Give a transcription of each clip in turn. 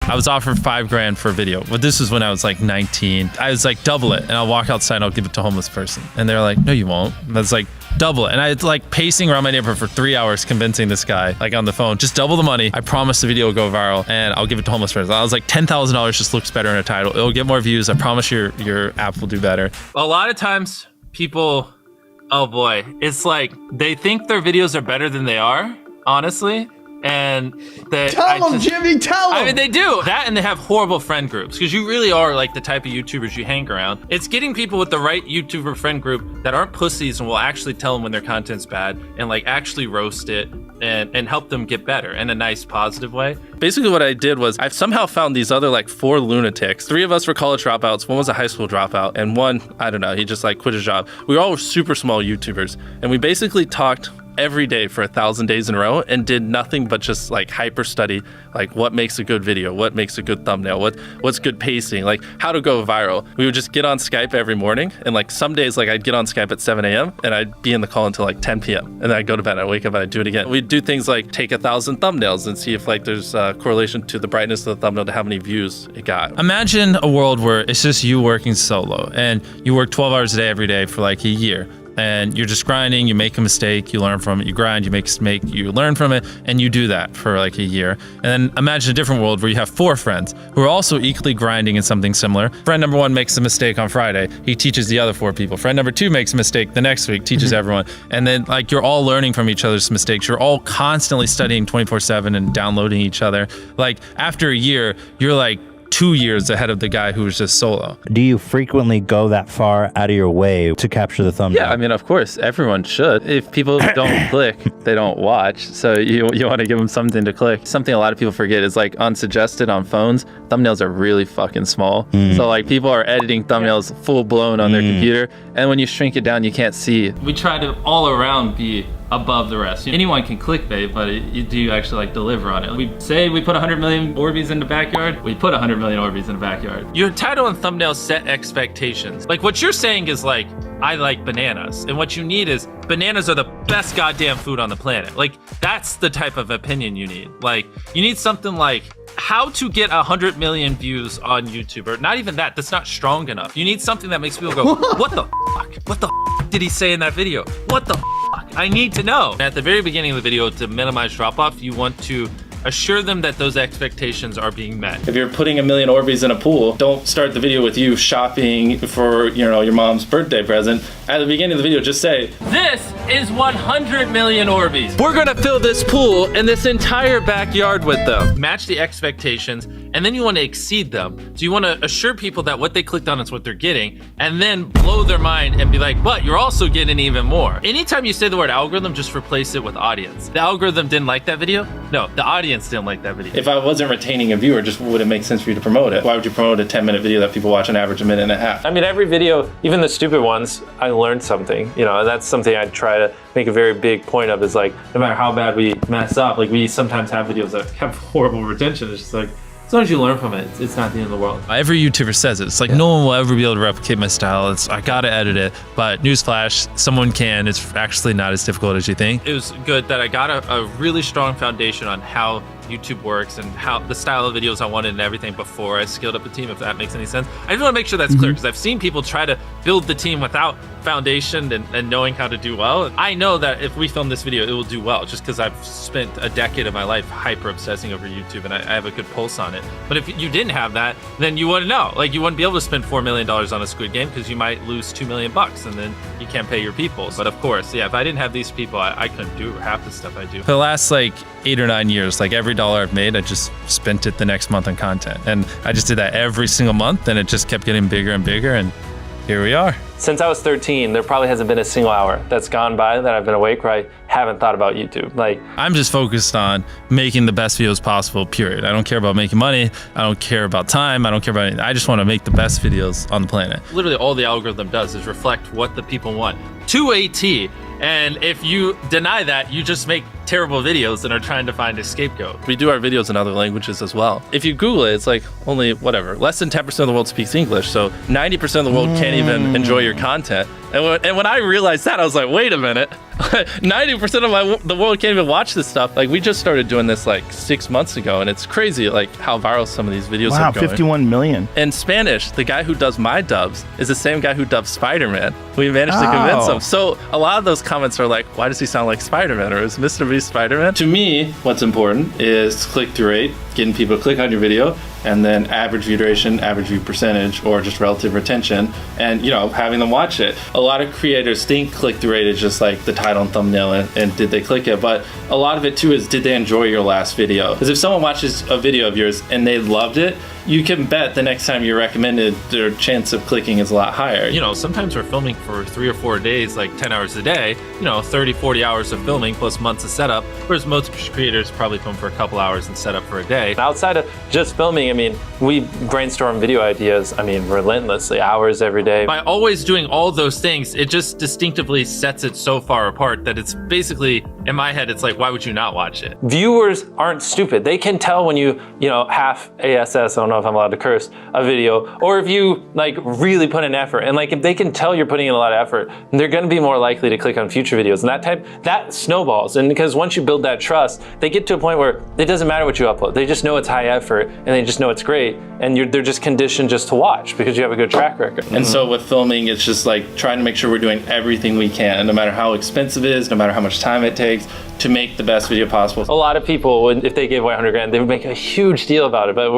I was offered $5,000 for a video, but this was when I was like 19. I was like, double it, and I'll walk outside and I'll give it to a homeless person. And they're like, no, you won't. And I was like, double it. And I was like pacing around my neighborhood for 3 hours convincing this guy, like on the phone, just double the money. I promise the video will go viral and I'll give it to homeless person. I was like, $10,000 just looks better in a title. It'll get more views. I promise your app will do better. A lot of times people, oh boy, it's like they think their videos are better than they are, honestly. And tell them, Jimmy, tell them. I mean, they do that, and they have horrible friend groups because you really are like the type of YouTubers you hang around. It's getting people with the right YouTuber friend group that aren't pussies and will actually tell them when their content's bad and like actually roast it and help them get better in a nice, positive way. Basically what I did was I've somehow found these other like 4 lunatics. 3 of us were college dropouts. One was a high school dropout, and one, I don't know, he just like quit his job. We all were super small YouTubers, and we basically talked every day for 1,000 days in a row and did nothing but just like hyper study, like what makes a good video, what makes a good thumbnail, what's good pacing, like how to go viral. We would just get on Skype every morning, and like some days like I'd get on Skype at 7 a.m. and I'd be in the call until like 10 p.m. and then I'd go to bed, I'd wake up and I'd do it again. We'd do things like take 1,000 thumbnails and see if like there's a correlation to the brightness of the thumbnail to how many views it got. Imagine a world where it's just you working solo and you work 12 hours a day every day for like a year. And you're just grinding, you make a mistake, you learn from it, you grind, you make a mistake, you learn from it, and you do that for like a year. And then imagine a different world where you have 4 friends who are also equally grinding in something similar. Friend number 1 makes a mistake on Friday, he teaches the other 4 people. Friend number 2 makes a mistake the next week, teaches everyone. And then like you're all learning from each other's mistakes. You're all constantly studying 24/7 and downloading each other. Like after a year, you're like 2 years ahead of the guy who was just solo. Do you frequently go that far out of your way to capture the thumbnail? Yeah, I mean, of course, everyone should. If people don't click, they don't watch. So you want to give them something to click. Something a lot of people forget is like unsuggested on phones, thumbnails are really fucking small. So like people are editing thumbnails full blown on their computer, and when you shrink it down, you can't see. We try to all around be above the rest. Anyone can clickbait, but do you actually like deliver on it? We say we put 100 million Orbeez in the backyard, we put 100 million Orbeez in the backyard. Your title and thumbnail set expectations. Like what you're saying is like, I like bananas. And what you need is bananas are the best goddamn food on the planet. Like that's the type of opinion you need. Like you need something like how to get 100 million views on YouTube, or not even that, that's not strong enough. You need something that makes people go, what the fuck? What the fuck did he say in that video? What the fuck? I need to know. At the very beginning of the video, to minimize drop-off, you want to assure them that those expectations are being met. If you're putting 1 million Orbeez in a pool, don't start the video with you shopping for, you know, your mom's birthday present. At the beginning of the video, just say, this is 100 million Orbeez. We're gonna fill this pool and this entire backyard with them. Match the expectations, and then you want to exceed them. So you want to assure people that what they clicked on is what they're getting, and then blow their mind and be like, but you're also getting even more. Anytime you say the word algorithm, just replace it with audience. The algorithm didn't like that video? No, the audience didn't like that video. If I wasn't retaining a viewer, just would it make sense for you to promote it? Why would you promote a 10-minute video that people watch on average a minute and a half? I mean, every video, even the stupid ones, I learned something, you know, and that's something I try to make a very big point of, is like, no matter how bad we mess up, like we sometimes have videos that have horrible retention. It's just like, as long as you learn from it, it's not the end of the world. Every YouTuber says it. It's like, no one will ever be able to replicate my style. I gotta edit it. But newsflash, someone can. It's actually not as difficult as you think. It was good that I got a really strong foundation on how YouTube works and how the style of videos I wanted and everything before I scaled up the team, if that makes any sense. I just want to make sure that's clear, because I've seen people try to build the team without foundation and knowing how to do well. I know that if we film this video, it will do well, just because I've spent a decade of my life hyper obsessing over YouTube and I have a good pulse on it. But if you didn't have that, then you wouldn't know. Like you wouldn't be able to spend $4 million on a Squid Game, because you might lose $2 million and then you can't pay your people. But of course, yeah, if I didn't have these people, I couldn't do half the stuff I do. For the last like 8 or 9 years, like every dollar I've made, I just spent it the next month on content. And I just did that every single month, and it just kept getting bigger and bigger, and here we are. Since I was 13, there probably hasn't been a single hour that's gone by that I've been awake where I haven't thought about YouTube. Like, I'm just focused on making the best videos possible, period. I don't care about making money. I don't care about time. I don't care about anything. I just want to make the best videos on the planet. Literally all the algorithm does is reflect what the people want to a T. And if you deny that, you just make terrible videos and are trying to find a scapegoat. We do our videos in other languages as well. If you Google it, it's like only whatever, less than 10% of the world speaks English. So 90% of the world can't even enjoy your content. And when I realized that, I was like, wait a minute, 90% of the world can't even watch this stuff. Like, we just started doing this like 6 months ago, and it's crazy like how viral some of these videos are going. 51 million. In Spanish, the guy who does my dubs is the same guy who dubbed Spider-Man. We managed to convince him. So a lot of those comments are like, why does he sound like Spider-Man, or is MrBeast Spider-Man? To me, what's important is click-through rate, getting people to click on your video, and then average view duration, average view percentage, or just relative retention, and having them watch it. A lot of creators think click-through rate is just like the title and thumbnail and did they click it, but a lot of it too is, did they enjoy your last video? Because if someone watches a video of yours and they loved it, you can bet the next time you recommend it, their chance of clicking is a lot higher. Sometimes we're filming for 3 or 4 days, like 10 hours a day, 30, 40 hours of filming plus months of setup, whereas most creators probably film for a couple hours and set up for a day. Outside of just filming, we brainstorm video ideas, relentlessly, hours every day. By always doing all those things, it just distinctively sets it so far apart that it's basically, in my head, it's like, why would you not watch it? Viewers aren't stupid. They can tell when you half ASS, I don't know if I'm allowed to curse, a video, or if you really put in effort. And if they can tell you're putting in a lot of effort, they're gonna be more likely to click on future videos. And that snowballs. And because once you build that trust, they get to a point where it doesn't matter what you upload. They just know it's high effort, and they just know it's great. And they're just conditioned just to watch because you have a good track record. And so with filming, it's just like trying to make sure we're doing everything we can, no matter how expensive it is, no matter how much time it takes, to make the best video possible. A lot of people, if they gave away 100 grand, they would make a huge deal about it. But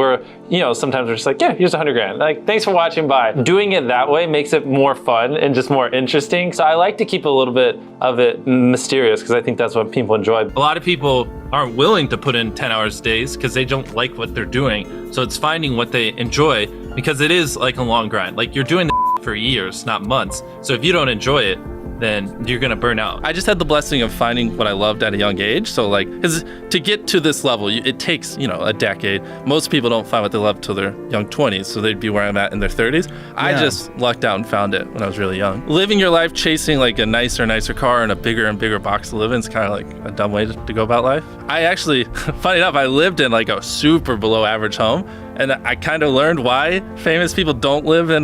sometimes we're just like, yeah, here's 100 grand. Thanks for watching, bye. Doing it that way makes it more fun and just more interesting. So I like to keep a little bit of it mysterious because I think that's what people enjoy. A lot of people aren't willing to put in 10 hours days because they don't like what they're doing. So it's finding what they enjoy, because it is like a long grind. You're doing for years, not months. So if you don't enjoy it, then you're gonna burn out. I just had the blessing of finding what I loved at a young age. So because to get to this level, it takes, a decade. Most people don't find what they love till their young 20s, so they'd be where I'm at in their 30s. Yeah. I just lucked out and found it when I was really young. Living your life chasing a nicer car and a bigger and bigger box to live in is kind of like a dumb way to go about life. I actually, funny enough, I lived in a super below average home, and I kind of learned why famous people don't live in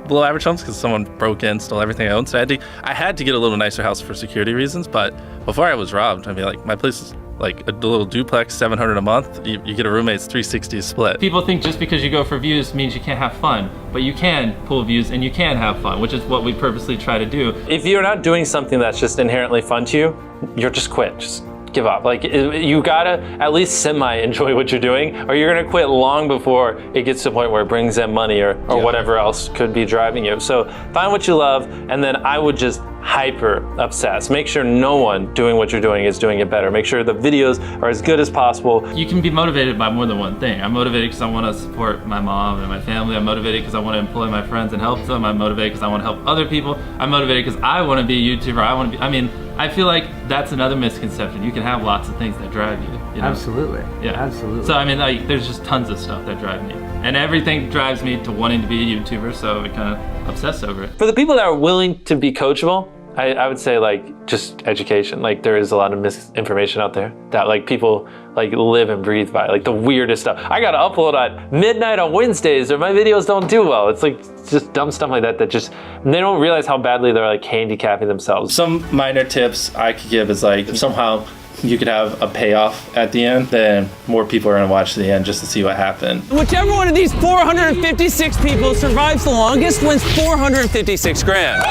below average homes, because someone broke in, stole everything I owned. So I had to get a little nicer house for security reasons. But before I was robbed, my place is a little duplex, $700 a month. You get a roommate's $360 split. People think just because you go for views means you can't have fun, but you can pull views and you can have fun, which is what we purposely try to do. If you're not doing something that's just inherently fun to you, you're just quit. Just give up. You gotta at least semi-enjoy what you're doing, or you're gonna quit long before it gets to the point where it brings in money or whatever else could be driving you. So find what you love, and then I would just hyper obsess. Make sure no one doing what you're doing is doing it better. Make sure the videos are as good as possible. You can be motivated by more than one thing. I'm motivated because I want to support my mom and my family. I'm motivated because I want to employ my friends and help them. I'm motivated because I want to help other people. I'm motivated because I want to be a YouTuber. I feel like that's another misconception. You can have lots of things that drive you. Absolutely. Yeah. Absolutely. So there's just tons of stuff that drive me. And everything drives me to wanting to be a YouTuber, so I kind of obsess over it. For the people that are willing to be coachable, I would say just education. There is a lot of misinformation out there that people live and breathe by, the weirdest stuff. I gotta upload at midnight on Wednesdays or my videos don't do well. It's just dumb stuff like that they don't realize how badly they're handicapping themselves. Some minor tips I could give is if somehow you could have a payoff at the end, then more people are gonna watch the end just to see what happened. Whichever one of these 456 people survives the longest wins 456 grand.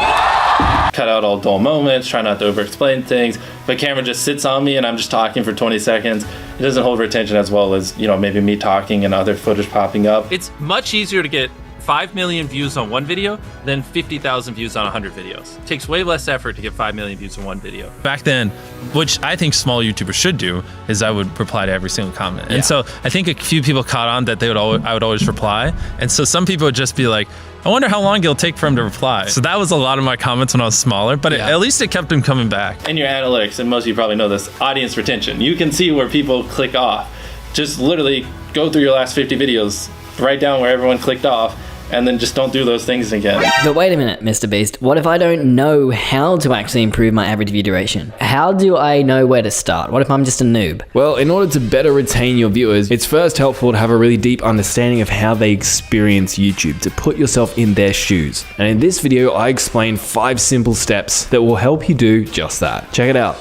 Cut out all dull moments, try not to over-explain things. If a camera just sits on me and I'm just talking for 20 seconds, it doesn't hold retention as well as, maybe me talking and other footage popping up. It's much easier to get 5 million views on one video than 50,000 views on 100 videos. It takes way less effort to get 5 million views on one video. Back then, which I think small YouTubers should do, is I would reply to every single comment. And so I think a few people caught on that I would always reply. And so some people would just be like, I wonder how long it'll take for him to reply. So that was a lot of my comments when I was smaller, but at least it kept him coming back. In your analytics, and most of you probably know this, audience retention. You can see where people click off. Just literally go through your last 50 videos, write down where everyone clicked off, and then just don't do those things again. But wait a minute, Mr. Beast. What if I don't know how to actually improve my average view duration? How do I know where to start? What if I'm just a noob? Well, in order to better retain your viewers, it's first helpful to have a really deep understanding of how they experience YouTube, to put yourself in their shoes. And in this video, I explain 5 simple steps that will help you do just that. Check it out.